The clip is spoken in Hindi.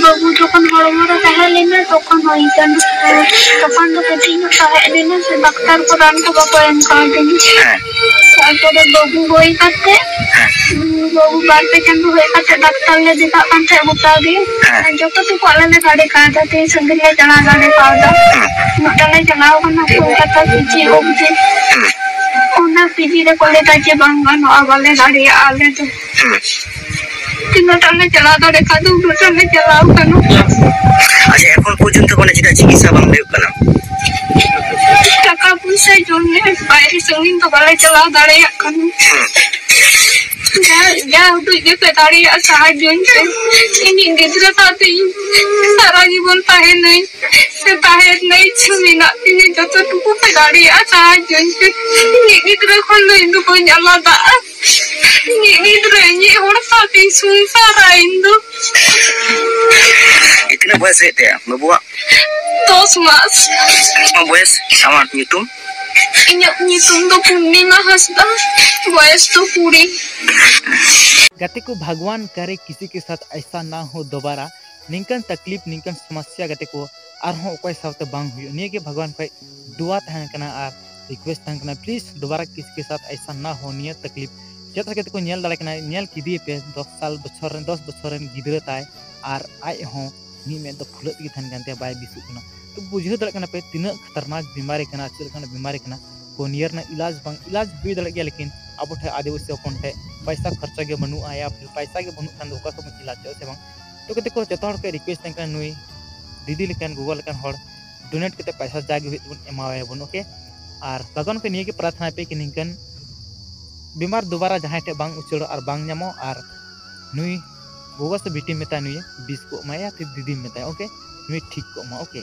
babu jokan horo-horo tahelina tokon hoikan tokon to keting tahelina se dokter ko ran ko bako em kaden তারপরে বাবু হই কাতে বাবু বাড়তে চন্দ্র হই কাতে ডাক্তার ले दिखा कांते बता दी जब तो पाले ने गाड़ी का जाते संगे ले चला गाड़ी का जा मटले चलाओ ना कोलकाता पीजी ओबजे ओना पीजी रे कोले ताजे बांगा नो वाले गाड़ी आले तो तीनों टाने चला दो देखा दो टाने चलाओ कनो अच्छा এখন পর্যন্ত কোনো যেটা চিকিৎসা বাং হইব না টাকা পয়সা জন্য বাইরে সঙ্গিন তো বালে চালাও দাঁড়িয়ে এখন যা তুই যে দাঁড়িয়ে সাহায্য ini gidra tadi সারা জীবন তাহে নেই সে তাহে নেই ছবি না তিনি যতটুকু দাঁড়িয়ে সাহায্য ini gidra খন্ড ইন্দু কোন আলাদা ini gidra ini ওর সাথে সংসার ইন্দু इतना बयस है ते babuak 2 mas buyas sama nyutum inyak nyutum do Purnima Hasda बयस तो पूरी गते को भगवान करे किसी के साथ ऐसा ना हो दोबारा निंकन तकलीफ निंकन समस्या गते को आरहों कोई साथ बांग हुई नहीं के भगवान पे दुआ तहन कना और रिक्वेस्ट तहन कना प्लीज दोबारा किसी के साथ ऐसा ना हो नियत तकलीफ जत गते को नेल दाले कना नेल किदी पे 10 बछर गिदरे ताय और आय हो नी में तो फुलत की थन गनते बाय बिसु कना तो बुझे दल कना पे तीन खतरनाक बीमारी कना चल कना बीमारी कना को नियर ना इलाज हुई दल गया लेकिन अब ठे आदिवासी अपन ठे पैसा खर्चा के बनू आया फिर पैसा के बनू खान ओका सब इलाज से बang तो कते को जतो हर के रिक्वेस्ट तंका नुई दीदी लेकन गूगल लेकन हर डोनेट कते पैसा जागे हुई बन एमावे बन ओके और भगवान के निये के प्रार्थना पे कि निकन बीमार दोबारा जहां ठे बांग उचड़ो और बांग न्यामो और नुई गूगल से बेटी मेता नुई 20 को माया फिर दीदी मेता ओके नुई ठीक को मा ओके